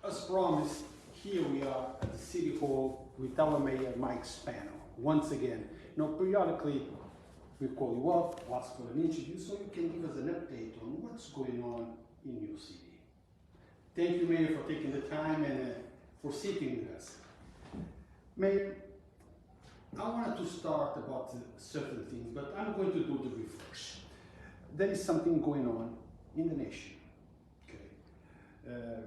As promised, here we are at the City Hall with our Mayor Mike Spano. Once again, periodically we call you up, ask for an interview, so you can give us an update on what's going on in your city. Thank you, Mayor, for taking the time and for sitting with us. Mayor, I wanted to start about certain things, but I'm going to do the reverse. There is something going on in the nation, okay?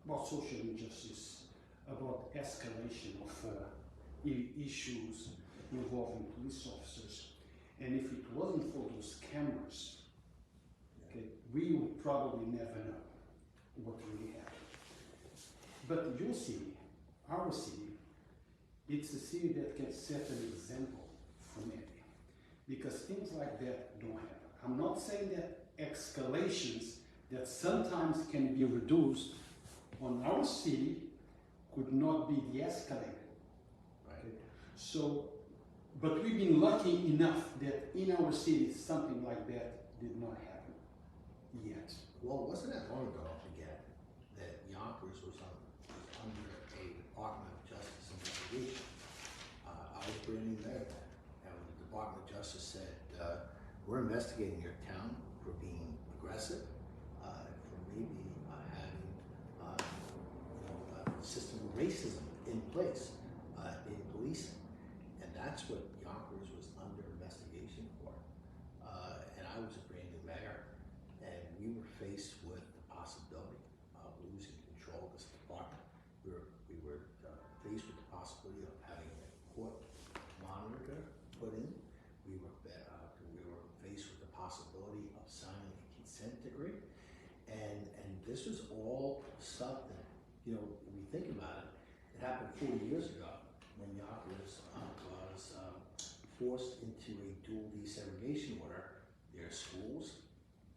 About social injustice, about escalation of issues involving police officers. And if it wasn't for those cameras, okay, we would probably never know what really happened. But your city, our city, it's a city that can set an example for many, because things like that don't happen. I'm not saying that escalations that sometimes can be reduced on our city could not be de-escalated. Right. Okay? So, but we've been lucky enough that in our city something like that did not happen yet. Well, it wasn't that long ago, again, that Yonkers was under a Department of Justice investigation. I was brand new there then, and when the Department of Justice said, we're investigating your town for being aggressive, for maybe having a system of racism in place in policing. And that's what Yonkers was under investigation for. And I was a brand new mayor, and we were faced with the possibility of losing control of this department. We were faced with the possibility of having a court monitor put in. We were faced with the possibility of signing a consent decree. And this was all something, when we think about it, it happened 40 years ago when Yonkers was forced into a dual desegregation order, their schools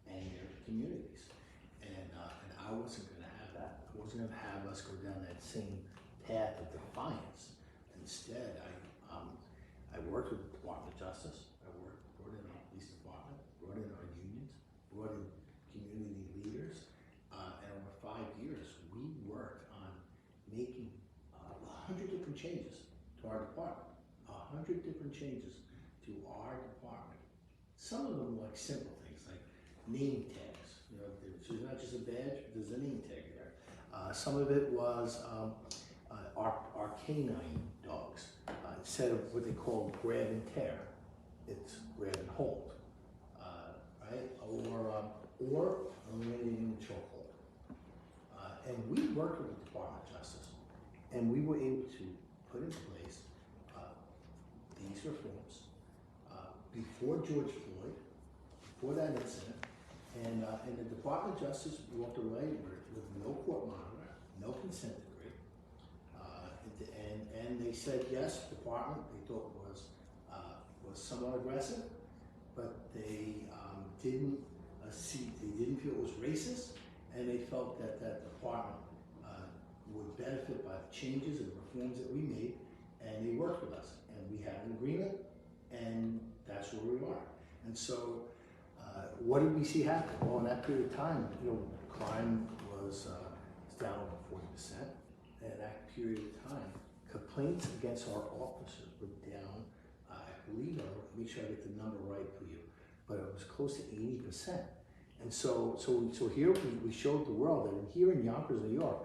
and their communities. And I wasn't going to have that. I wasn't going to have us go down that same path of defiance. Instead, I worked with the Department of Justice. Brought in our police department, brought in our unions, brought in community leaders, and over 5 years, we worked on making 100 different changes to our department. 100 different changes to our department. Some of them like simple things, like name tags. So it's not just a badge, but there's a name tag there. Some of it was our canine dogs. Instead of what they call grab and tear, it's grab and hold, right? Or eliminating the chokehold. And we worked with the Department of Justice, and we were able to put in place these reforms before George Floyd, before that incident, and the Department of Justice walked away with no court monitor, no consent decree, and they said yes, department they thought was somewhat aggressive, but they didn't feel it was racist, and they felt that that department would benefit by the changes and reforms that we made, and they worked with us, and we had an agreement, and that's where we are. And so, what did we see happen? Well, in that period of time, crime was down over 40%, and in that period of time, complaints against our officers were down. I believe, I'll make sure I get the number right for you, but it was close to 80%. And so here we showed the world that here in Yonkers, New York,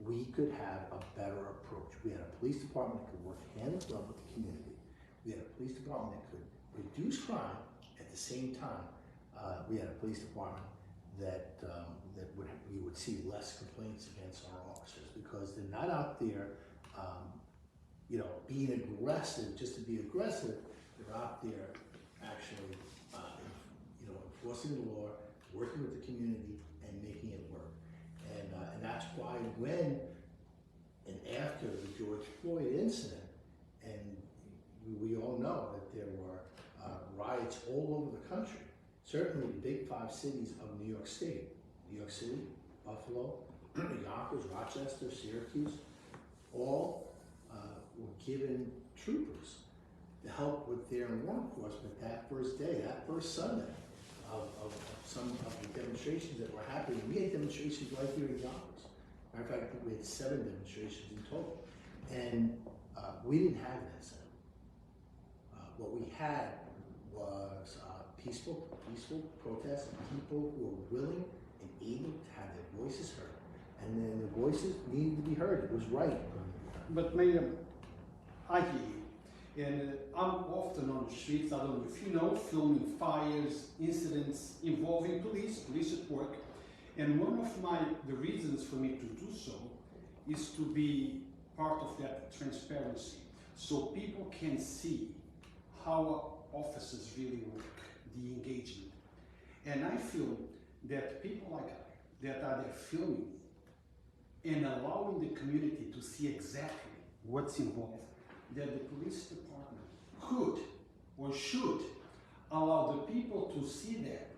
we could have a better approach. We had a police department that could work hand in glove with the community. We had a police department that could reduce crime at the same time. We had a police department that we would see less complaints against our officers, because they're not out there, being aggressive just to be aggressive. They're out there actually, enforcing the law, working with the community, and making it work. And that's why when and after the George Floyd incident, and we all know that there were riots all over the country, certainly the big 5 cities of New York State, New York City, Buffalo, Yonkers, Rochester, Syracuse, all were given troopers to help with their law enforcement that first day, that first Sunday of some of the demonstrations that were happening. We had demonstrations right here in Yonkers. Matter of fact, I think we had 7 demonstrations in total. And we didn't have an incident. What we had was peaceful protests, people who were willing and able to have their voices heard. And then the voices needed to be heard. It was right. But Mayor, I hear you. And I'm often on the streets, I don't know if you know, filming fires, incidents involving police at work. And one of the reasons for me to do so is to be part of that transparency. So people can see how officers really work, the engagement. And I feel that people like I, that are there filming and allowing the community to see exactly what's involved, that the police department could or should allow the people to see that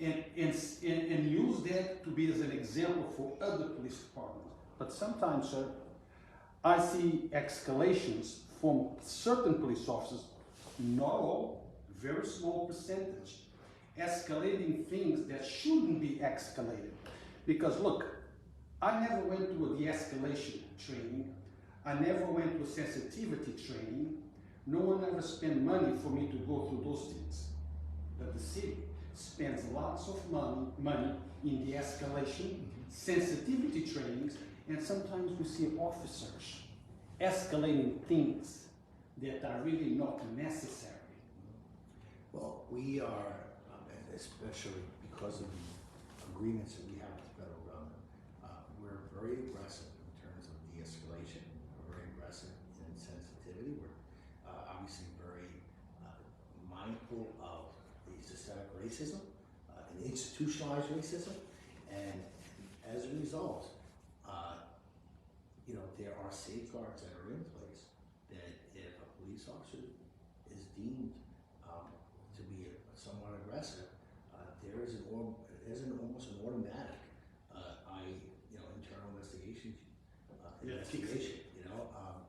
and use that to be as an example for other police departments. But sometimes, sir, I see escalations from certain police officers, not all, very small percentage, escalating things that shouldn't be escalated. Because look, I never went to a de-escalation training. I never went to a sensitivity training. No one ever spent money for me to go through those things. But the city spends lots of money in de-escalation, sensitivity trainings, and sometimes we see officers escalating things that are really not necessary. Well, we are, especially because of the agreements that we have with the federal government, we're very aggressive in terms of de-escalation. We're very aggressive in sensitivity. We're obviously very mindful of the systemic racism and institutionalized racism. And as a result, there are safeguards that are in place that if a police officer is deemed to be somewhat aggressive, there is almost an automatic internal investigation.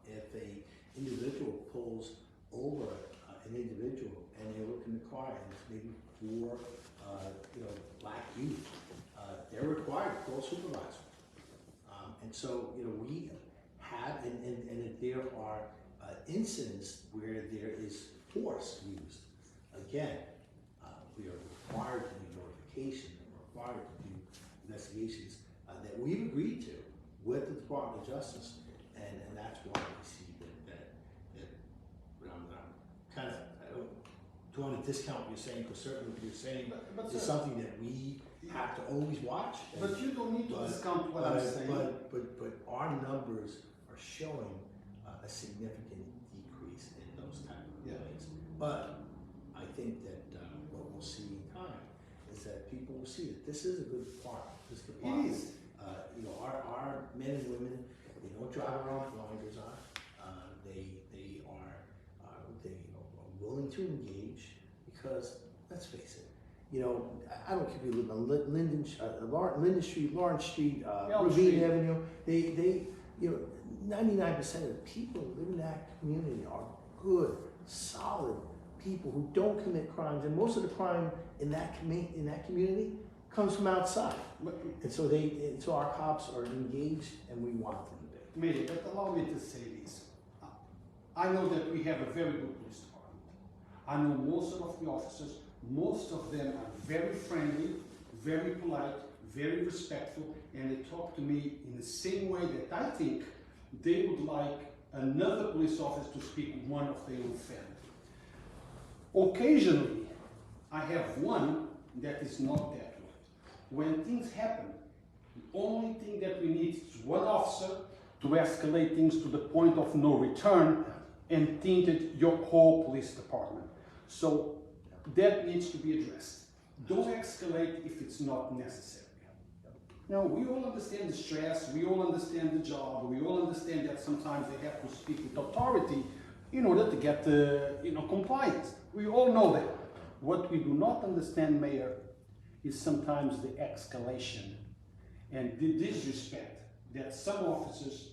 If a individual pulls over an individual and they look in the car and it's maybe 4 black youth, they're required to call a supervisor. And so we have, and if there are incidents where there is force used, again, we are required to do notification and required to do investigations that we've agreed to with the Department of Justice, and that's why we see that I'm kind of, I don't want to discount what you're saying, because certainly what you're saying is something that we have to always watch. But you don't need to discount what I'm saying. But our numbers are showing a significant decrease in those type of complaints. But I think that what we'll see in time is that people will see that this is a good department. This department, it is. Our men and women, they don't drive around blinders on. They are willing to engage because, let's face it, I don't care if you live on Linden Street, Lawrence Street, Ravine Avenue. They 99% of the people who live in that community are good, solid people who don't commit crimes, and most of the crime in that community comes from outside. And so our cops are engaged, and we want them to be. Mayor, but allow me to say this. I know that we have a very good police department. I know most of the officers. Most of them are very friendly, very polite, very respectful, and they talk to me in the same way that I think they would like another police officer to speak with one of their own family. Occasionally, I have one that is not that way. When things happen, the only thing that we need is one officer to escalate things to the point of no return and tainted your whole police department. So that needs to be addressed. Don't escalate if it's not necessary. Now, we all understand the stress, we all understand the job, we all understand that sometimes they have to speak with authority in order to get compliance. We all know that. What we do not understand, Mayor, is sometimes the escalation and the disrespect that some officers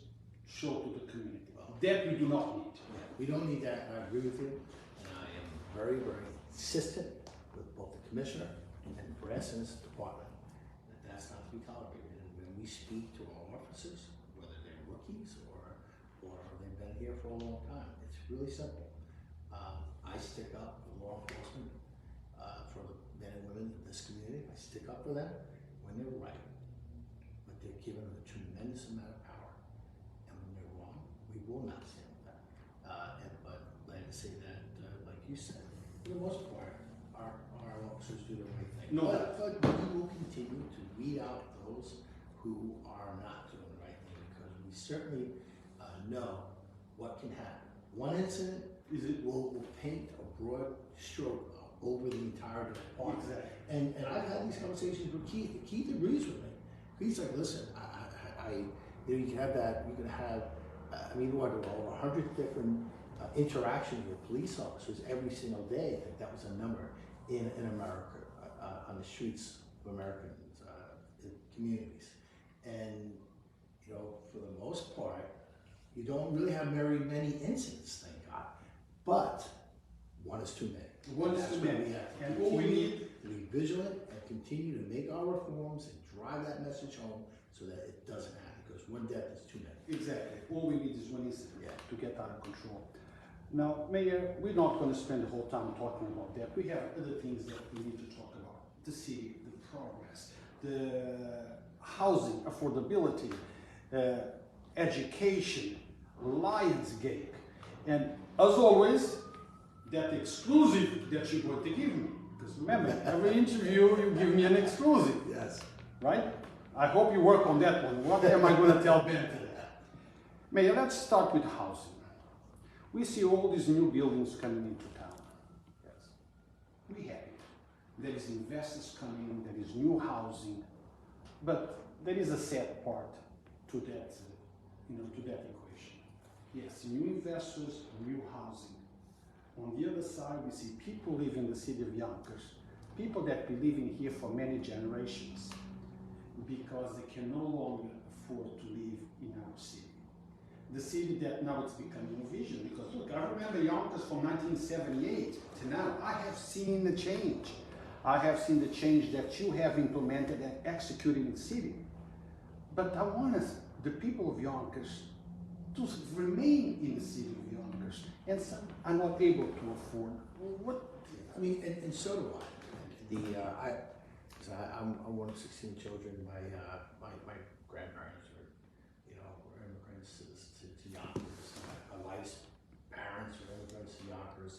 show to the community. That we do not need. Yeah, we don't need that, and I agree with you. And I am very, very insistent with both the commissioner and the brass in this department that that's not to be tolerated. And when we we speak to our officers, whether they're rookies or they've been here for a long time. It's really simple. I stick up for law enforcement, for the men and women of this community. I stick up for them when they're right, but they're given a tremendous amount of power. And when they're wrong, we will not stand with that. But like to say that, like you said, for the most part, our officers do the right thing. No. But we will continue to weed out those who are not doing the right thing, because we certainly know what can happen. One incident will paint a broad stroke over the entire department. Exactly. And I've had these conversations with Keith. Keith agrees with me. He's like, listen, you can have that. You can have, over 100 different interactions with police officers every single day. I think that was a number in America, on the streets of American communities. And for the most part, you don't really have very many incidents, thank God. But one is too many. One is too many. And all we need to be vigilant and continue to make our reforms and drive that message home so that it doesn't happen, because one death is too many. Exactly. All we need is one incident to get out of control. Now, Mayor, we're not going to spend the whole time talking about that. We have other things that we need to talk about. The city, the progress, the housing, affordability, education, Lionsgate, and as always, that exclusive that you're going to give me. Because remember, every interview you give me an exclusive. Yes. Right? I hope you work on that one. What am I going to tell Ben today? Mayor, let's start with housing. We see all these new buildings coming into town. Yes. We have it. There is investors coming, there is new housing, but there is a sad part to that, to that equation. Yes, new investors, new housing. On the other side, we see people living in the city of Yonkers, people that been living here for many generations, because they can no longer afford to live in our city. The city that now it's becoming a vision, because look, I remember Yonkers from 1978 to now. I have seen the change. I have seen the change that you have implemented and executed in the city. But I want the people of Yonkers to remain in the city of Yonkers, and some are not able to afford. What? And so do I. I'm one of 16 children. My grandparents were immigrants to Yonkers. My wife's parents were immigrants to Yonkers.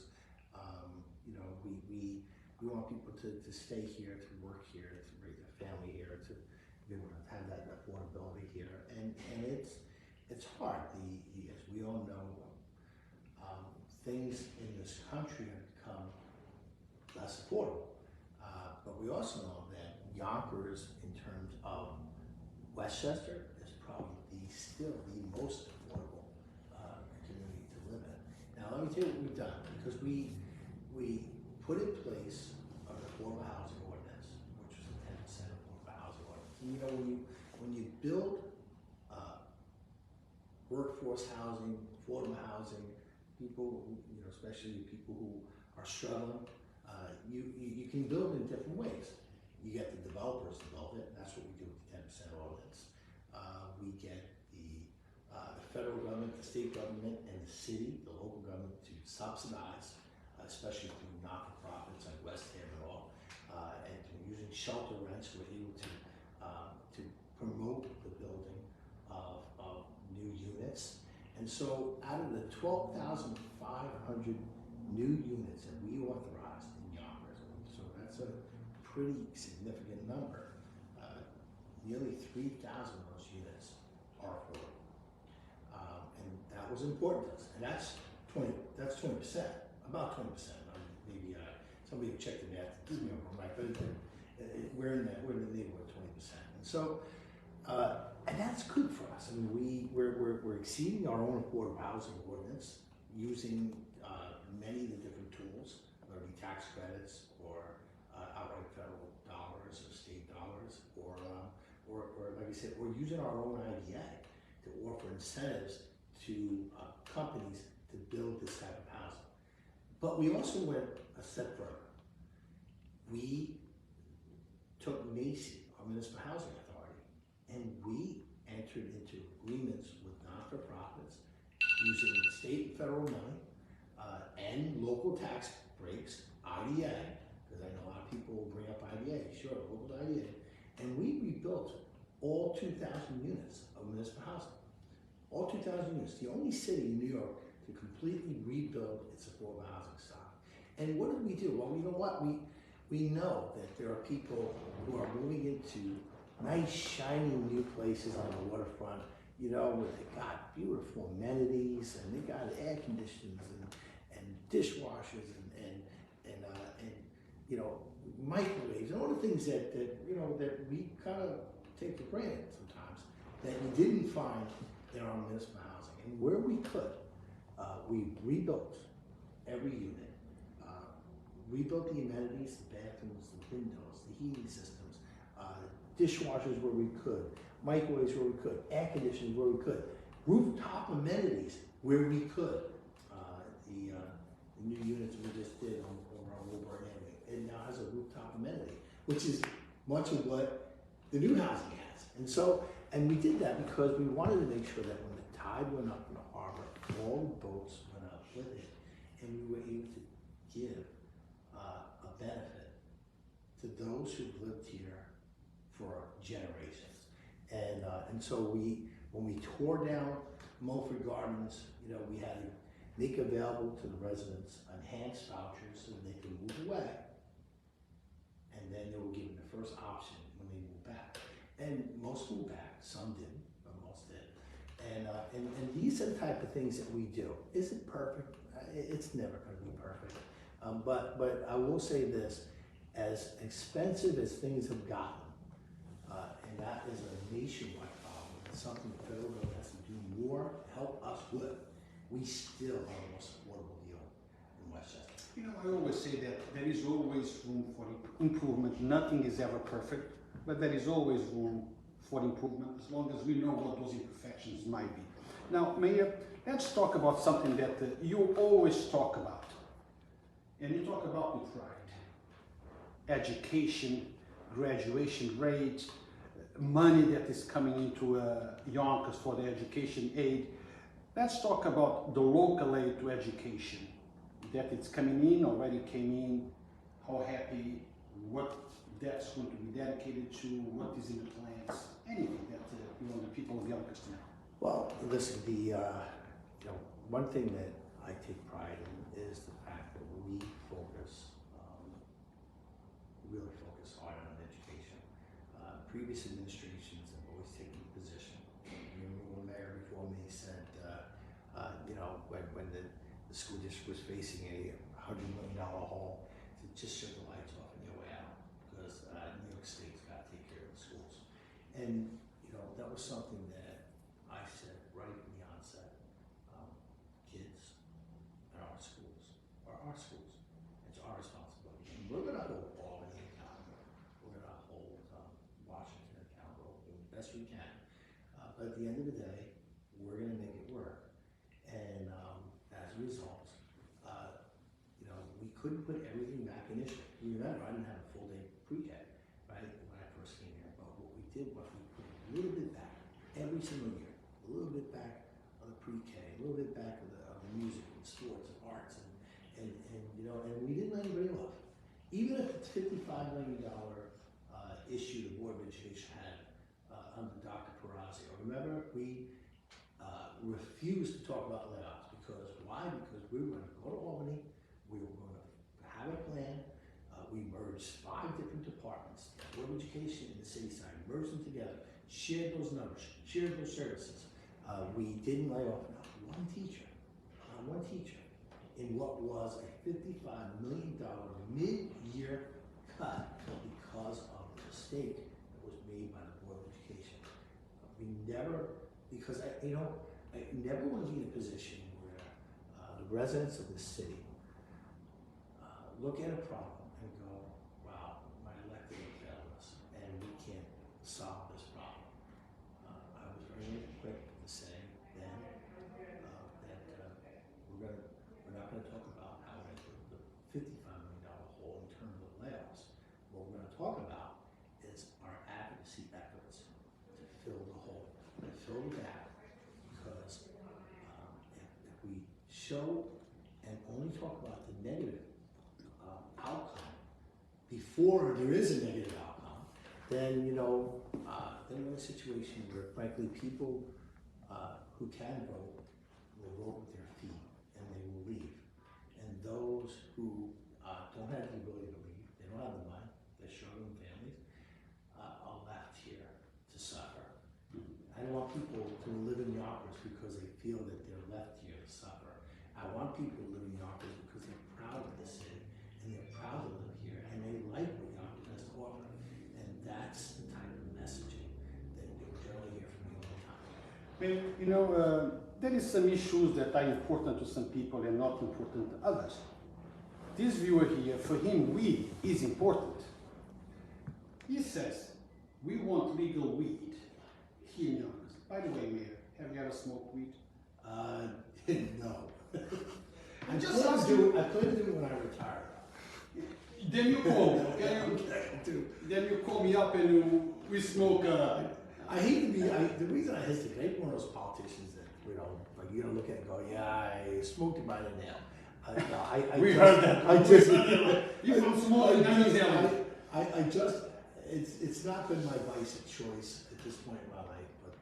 We want people to stay here, to work here, to raise a family here, to be able to have that affordability here. And it's hard. As we all know, things in this country have become less affordable. But we also know that Yonkers, in terms of Westchester, is probably still the most affordable community to live in. Now, let me tell you what we've done, because we put in place an affordable housing ordinance, which was a 10% affordable housing ordinance. When you build workforce housing, affordable housing, people, especially people who are struggling, you can build in different ways. You get the developers to build it. That's what we do with the 10% ordinance. We get the federal government, the state government, and the city, the local government, to subsidize, especially through not-for-profits like West Ham and all, and using shelter rents, we're able to promote the building of new units. And so, out of the 12,500 new units that we authorized in Yonkers, so that's a pretty significant number. Nearly 3,000 of those units are affordable, and that was important to us. And that's 20%, about 20%. Maybe somebody will check the math to me if I'm right, but we're in the neighborhood of 20%. And so, and that's good for us. We're exceeding our own affordable housing ordinance using many of the different tools, whether it be tax credits or outright federal dollars or state dollars, or like I said, we're using our own IDA to offer incentives to companies to build this type of housing. But we also went a step further. We took Macy, our municipal housing authority, And we entered into agreements with not-for-profits using state and federal money and local tax breaks, IDA, because I know a lot of people will bring up IDA, sure, local IDA, and we rebuilt all 2,000 units of municipal housing. All 2,000 units, the only city in New York to completely rebuild its affordable housing stock. And what did we do? Well, you know what? We know that there are people who are moving into nice, shiny new places on the waterfront, you know, where they got beautiful amenities and they got air conditioners and dishwashers and you know, microwaves and all the things that you know, that we kind of take for granted sometimes that you didn't find in our municipal housing. And where we could, we rebuilt every unit, rebuilt the amenities, the bathrooms, the windows, the heating systems, dishwashers where we could, microwaves where we could, air conditioning where we could, rooftop amenities where we could. The new units we just did on Woburn Avenue, it now has a rooftop amenity, which is much of what the new housing has. And so, and we did that because we wanted to make sure that when the tide went up in the harbor, all the boats went up with it, and we were able to give a benefit to those who've lived here for generations. And so when we tore down Mulford Gardens, you know, we had to make available to the residents enhanced vouchers so that they could move away, and then they were given the first option when they moved back. And most moved back, some didn't, but most did. And these are the type of things that we do. Is it perfect? It's never going to be perfect. But I will say this, as expensive as things have gotten, and that is a nationwide problem, it's something the federal government has to do more to help us with, we still are the most affordable deal in Westchester. You know, I always say that there is always room for improvement. Nothing is ever perfect, but there is always room for improvement as long as we know what those imperfections might be. Now, Mayor, let's talk about something that you always talk about, and you talk about with pride. Education, graduation rates, money that is coming into Yonkers for the education aid. Let's talk about the local aid to education, that it's coming in, already came in, how happy, what that's going to be dedicated to, what is in the plans, anything that you want the people of Yonkers to know. Well, listen, you know, one thing that I take pride in is the fact that we focus, really focus hard on education. Previous administrations have always taken a position. The mayor before me said, you know, when the school district was facing a $100 million hole, to just shut the lights off and your way out, because New York State's got to take care of the schools. And, you know, that was something that I said right from the onset. Kids and our schools are our schools. It's our responsibility. And we're going to hold Albany accountable. We're going to hold Washington accountable the best we can. But at the end of the day, we're going to make it work. And as a result, you know, we couldn't put everything back initially. Remember, I didn't have a full day pre-K, right, when I first came here. But what we did was we put a little bit back every single year, a little bit back of the pre-K, a little bit back of the music and sports and arts, and you know, and we didn't let anybody off. Even if it's $55 million issue the Board of Education had under Dr. Perazio. Remember, we refused to talk about layoffs because why? Because we were going to go to Albany, we were going to have a plan. We merged 5 different departments, the Board of Education and the city side, merged them together, shared those numbers, shared those services. We didn't lay off not one teacher in what was a $55 million mid-year cut because of the mistake that was made by the Board of Education. We never, because I never want to be in a position where the residents of the city look at a problem and go, wow, my elected failed us and we can't solve this problem. I was very quick to say then that we're not going to talk about how we put the $55 million hole in terms of layoffs. What we're going to talk about is our advocacy efforts to show and only talk about the negative outcome before there is a negative outcome, then then we're in a situation where, frankly, people who can vote will vote with their feet and they will leave. And those who don't have the ability to leave, they don't have the money, they're struggling families, are left here to suffer. I don't want people to live in Yonkers because they feel that they're left here to suffer. I want people to live in Yonkers because they're proud of the city and they're proud to live here and they like what Yonkers has to offer. And that's the type of messaging that you'll generally hear from me all the time. There is some issues that are important to some people and not important to others. This viewer here, for him, weed is important. He says, we want legal weed here in Yonkers. By the way, Mayor, have you ever smoked weed? No. I Just plan ask to do it when I retire. Then you call me, okay? Then you call me up and we smoke. I hate to be, the reason I hesitate, I hate one of those politicians that, like you're gonna look at it and go, yeah, I smoked it by the nail. We heard that. You from smoking, it's not been my vice of choice at this point in my life, but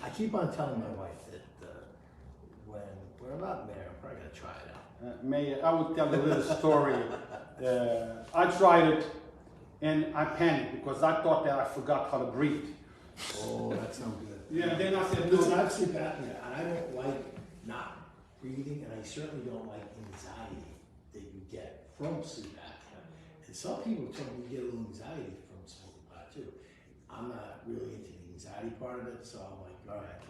I keep on telling my wife that when I'm not mayor, I'm probably gonna try it out. Mayor, I will tell you a little story. I tried it and I panicked because I thought that I forgot how to breathe. Oh, that's no good. Yeah, then I said, listen, I have sleep apnea, and I don't like not breathing, and I certainly don't like anxiety that you get from sleep apnea. And some people tell me you get a little anxiety from smoking pot too. I'm not really into the anxiety part of it, so I'm like, all right,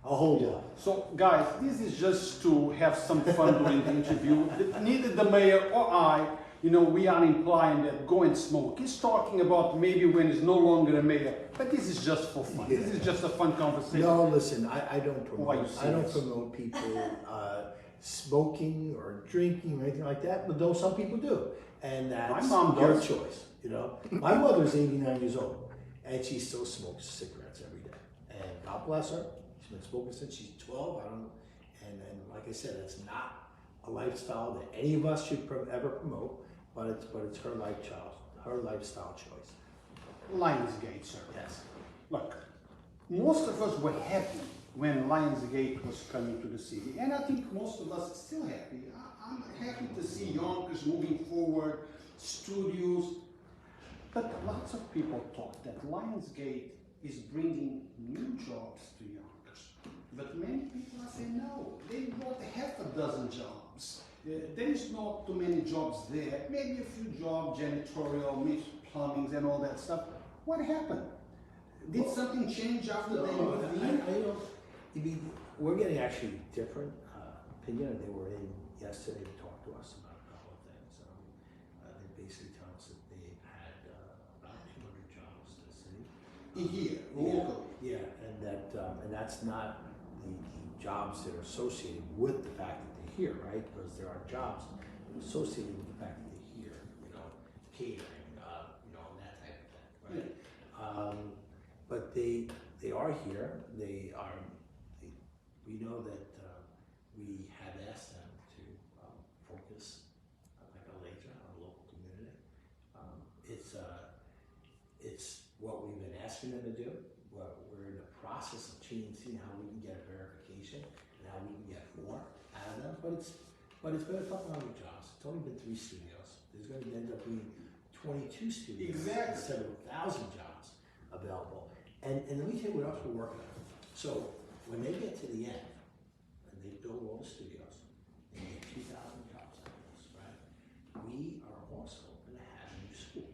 I'll hold on. So, guys, this is just to have some fun during the interview. Neither the mayor or I, we are implying that go and smoke. He's talking about maybe when he's no longer a mayor, but this is just for fun. Yeah. This is just a fun conversation. No, listen, I don't promote people smoking or drinking or anything like that, but though some people do, and that's their choice. My mother's 89 years old, and she still smokes cigarettes every day, and God bless her. She's been smoking since she's 12. And like I said, it's not a lifestyle that any of us should ever promote. But it's her lifestyle choice. Lionsgate, sir. Yes. Look, most of us were happy when Lionsgate was coming to the city, and I think most of us are still happy. I'm happy to see Yonkers moving forward, studios, but lots of people thought that Lionsgate is bringing new jobs to Yonkers. But many people are saying no, they brought half a dozen jobs. There is not too many jobs there, maybe a few jobs, janitorial, maybe plumbing and all that stuff. What happened? Did something change after they moved in? We're getting actually different opinion. They were in yesterday to talk to us about a couple of things. They basically tell us that they've had about 200 jobs in the city. Here, locally. Yeah, and that's not the jobs that are associated with the fact that here, right? Because there are jobs associated with the fact that they're here, catering, and that type of thing, right? But they are here. We know that we have asked them to focus like a laser on the local community. It's what we've been asking them to do. We're in the process of seeing how we can get a verification and how we can get more out of them, but it's been a couple hundred jobs. It's only been 3 studios. There's going to end up being 22 studios, exactly. Several thousand jobs available. And let me tell you what else we're working on. So when they get to the end and they build all the studios, they get 2,000 jobs out of this, right? We are also going to have a new school,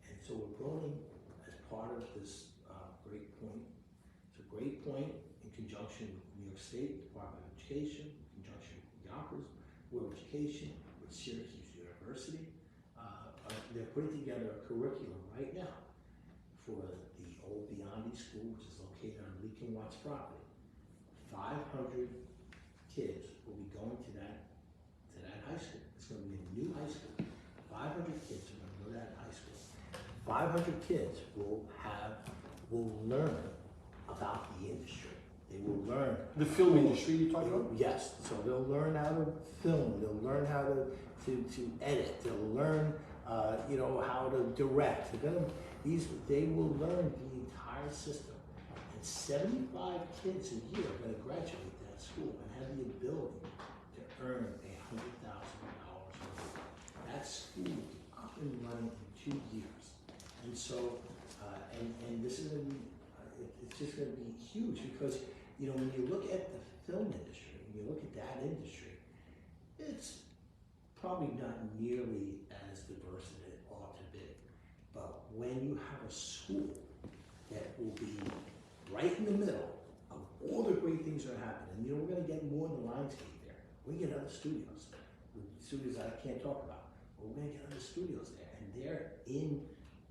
and so we're building as part of this Great Point. It's a Great Point in conjunction with New York State Department of Education, in conjunction with Yonkers Board of Education, with Syracuse University. They're putting together a curriculum right now for the old Biondi School, which is located on Leakin Watts property. 500 kids will be going to that high school. It's going to be a new high school. 500 kids are going to go to that high school. 500 kids will learn about the industry. They will learn. The film industry you talking about? Yes, so they'll learn how to film, they'll learn how to edit, they'll learn, you know, how to direct. They will learn the entire system. And 75 kids a year are going to graduate that school and have the ability to earn $100,000 a year. That school will be up and running in 2 years. And so, and this is going to be, it's just going to be huge because, you know, when you look at the film industry, when you look at that industry, it's probably not nearly as diverse as it ought to be. But when you have a school that will be right in the middle of all the great things that are happening, you know, we're going to get more than Lionsgate there. We're going to get other studios, studios that I can't talk about, but we're going to get other studios there. And they're in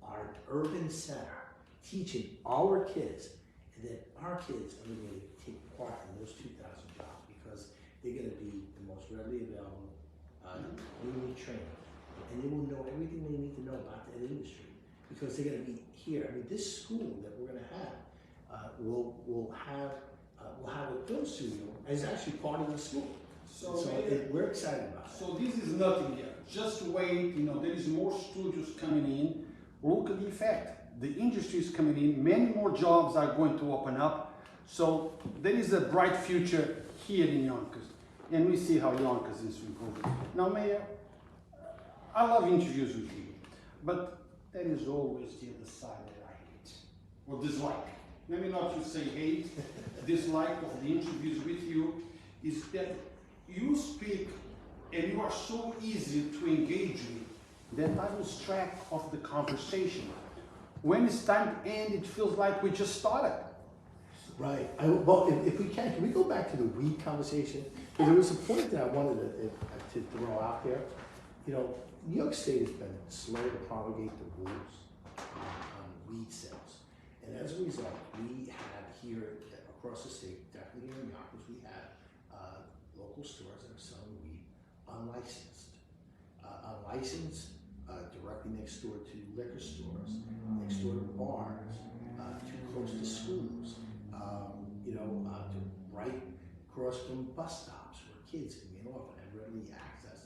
our urban center teaching our kids, and then our kids are going to take part in those 2,000 jobs because they're going to be the most readily available, newly trained, and they will know everything they need to know about that industry because they're going to be here. I mean, this school that we're going to have will have a film studio as actually part of the school. So we're excited about it. So this is nothing yet. Just wait. You know, there is more studios coming in. Look at the effect. The industry is coming in. Many more jobs are going to open up. So there is a bright future here in Yonkers, and we see how Yonkers is improving. Now, Mayor, I love interviews with you, but there is always the other side that I hate or dislike. Let me not just say hate. Dislike of the interviews with you is that you speak and you are so easy to engage with that I lose track of the conversation. When it's time to end, it feels like we just started. Right. Well, if we can we go back to the weed conversation? Because there was a point that I wanted to throw out there. You know, New York State has been slow to promulgate the rules on weed sales. And as a result, we have here across the state, definitely here in Yonkers, we have local stores that are selling weed unlicensed. Unlicensed directly next door to liquor stores, next door to bars, too close to schools, you know, to right across from bus stops where kids can get off and have readily access.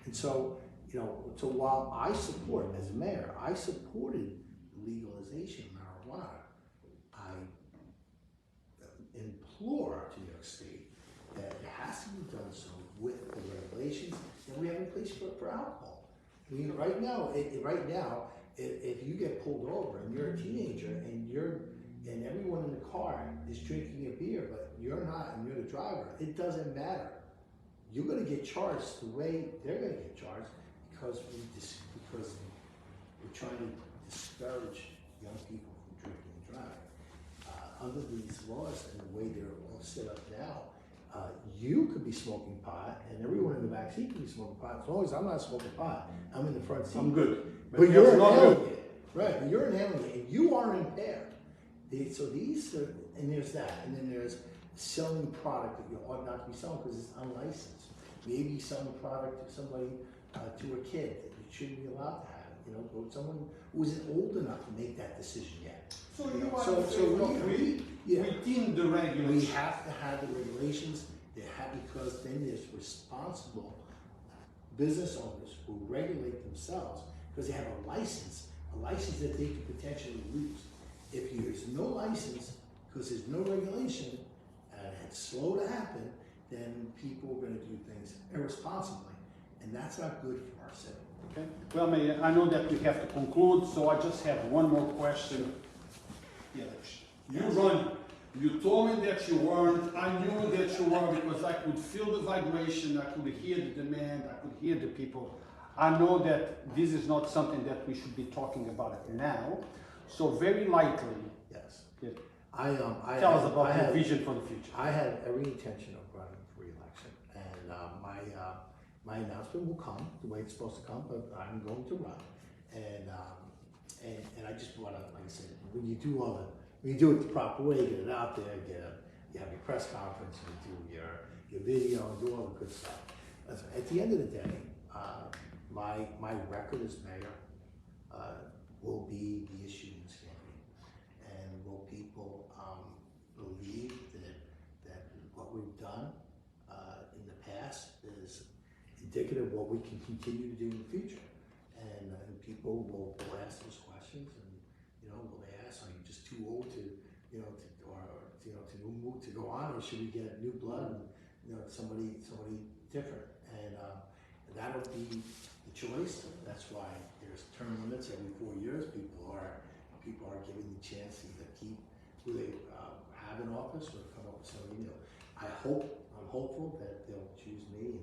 And so, you know, so while I support, as mayor, I supported legalization of marijuana, I implore to New York State that it has to be done so with the regulations that we have in place for alcohol. I mean, right now, if you get pulled over and you're a teenager and everyone in the car is drinking a beer, but you're not and you're the driver, it doesn't matter. You're going to get charged the way they're going to get charged because we're trying to discourage young people from drinking and driving. Under these laws and the way they're all set up now, you could be smoking pot, and everyone in the back seat could be smoking pot. As long as I'm not smoking pot, I'm in the front seat. I'm good. But you're inhaling it. Right, but you're inhaling it, and you are impaired. So these, and there's that, and then there's selling product that you ought not to be selling because it's unlicensed. Maybe selling product to somebody, to a kid that you shouldn't be allowed to have. You know, or someone who isn't old enough to make that decision yet. So you want to say within the regulations. We have to have the regulations. Because then there's responsible business owners who regulate themselves because they have a license that they could potentially lose. If there's no license, because there's no regulation, and it's slow to happen, then people are going to do things irresponsibly, and that's not good for our city. Okay. Well, Mayor, I know that we have to conclude, so I just have one more question. The election. You run. You told me that you weren't. I knew that you were because I could feel the vibration, I could hear the demand, I could hear the people. I know that this is not something that we should be talking about it now. So very likely, yes. Yeah. Tell us about your vision for the future. I have every intention of running for re-election, and my announcement will come the way it's supposed to come. But I'm going to run, and I just want to, like I said, when you do it the proper way, get it out there, you have your press conference, you do your video, and do all the good stuff. At the end of the day, my record as mayor will be the issue in this campaign. And will people believe that we've done in the past is indicative of what we can continue to do in the future. And people will ask those questions, and will they ask, are you just too old to to go on, or should we get new blood and somebody different? And that'll be the choice. That's why there's term limits every 4 years. People are given the chance to either keep who they have in office or come up with somebody new. I'm hopeful that they'll choose me.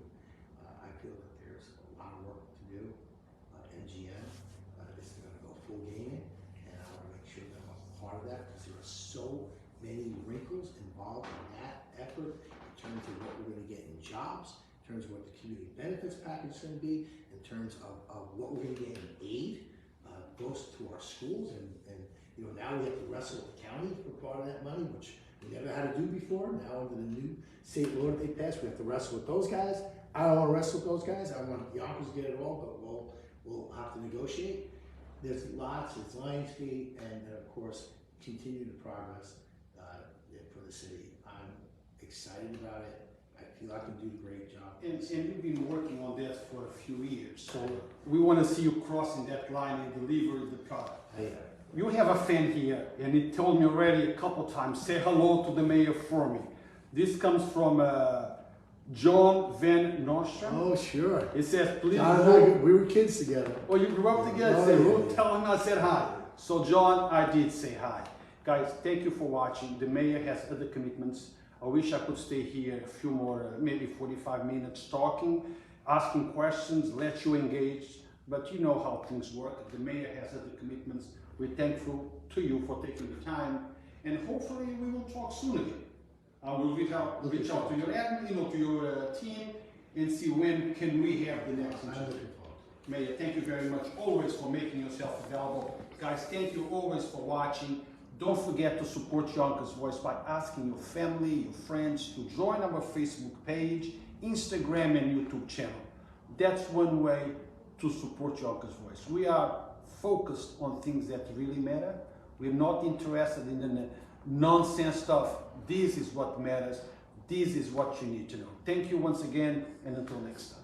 I feel that there's a lot of work to do. NGN is going to go full gaming, and I want to make sure that I'm a part of that, because there are so many wrinkles involved in that effort in terms of what we're going to get in jobs, in terms of what the community benefits package is going to be, in terms of what we're going to get in aid goes to our schools, and now we have to wrestle with the county for part of that money, which we never had to do before. Now under the new state law that they passed, we have to wrestle with those guys. I don't want to wrestle with those guys. I want Yonkers to get it all, but we'll have to negotiate. There's lots. It's Lionsgate, and then of course continue the progress for the city. I'm excited about it. I feel I can do a great job. And you've been working on that for a few years, so we want to see you crossing that line and delivering the product. You have a fan here, and he told me already a couple times, say hello to the mayor for me. This comes from John Van Nostrum. Oh, sure. It says, please we were kids together. Oh, you grew up together? Tell him I said hi. So John, I did say hi. Guys, thank you for watching. The mayor has other commitments. I wish I could stay here a few more, maybe 45 minutes talking, asking questions, let you engage. But you know how things work. The mayor has other commitments. We're thankful to you for taking the time, and hopefully we will talk soon again. I will reach out to your admin, to your team, and see when can we have the next interview. Mayor, thank you very much always for making yourself available. Guys, thank you always for watching. Don't forget to support Yonkers Voice by asking your family, your friends to join our Facebook page, Instagram, and YouTube channel. That's one way to support Yonkers Voice. We are focused on things that really matter. We're not interested in the nonsense stuff. This is what matters. This is what you need to know. Thank you once again, and until next time.